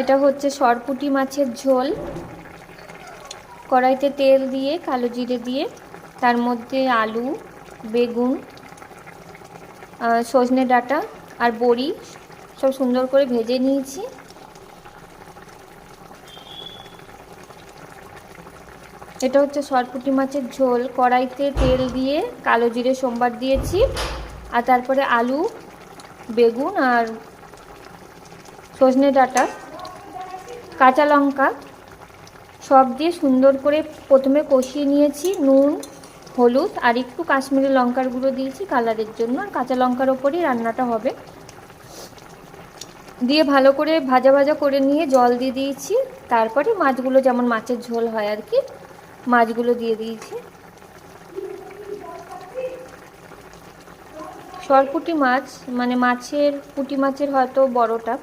এটা হচ্ছে সরপুঁটি মাছের ঝোল। কড়াইতে তেল দিয়ে কালো জিরে দিয়ে তার মধ্যে আলু, বেগুন, সজনে ডাঁটা আর বড়ি সব সুন্দর করে ভেজে নিয়েছি। এটা হচ্ছে সরপুঁটি মাছের ঝোল। কড়াইতে তেল দিয়ে কালো জিরে সোমবার দিয়েছি, আর তারপরে আলু, বেগুন আর সজনে ডাঁটা, কাঁচা লঙ্কা সব দিয়ে সুন্দর করে প্রথমে কষিয়ে নিয়েছি। নুন, হলুদ আর একটু কাশ্মীরি লঙ্কার গুঁড়ো দিয়েছি কালারের জন্য, আর কাঁচা লঙ্কার ওপরই রান্নাটা হবে। দিয়ে ভালো করে ভাজা ভাজা করে নিয়ে জল দিয়ে দিয়েছি। তারপরে মাছগুলো, যেমন মাছের ঝোল হয় আর কি, মাছগুলো দিয়ে দিয়েছি। সরপুঁটি মাছ মানে মাছের, পুঁটি মাছের হয়তো বড়টা,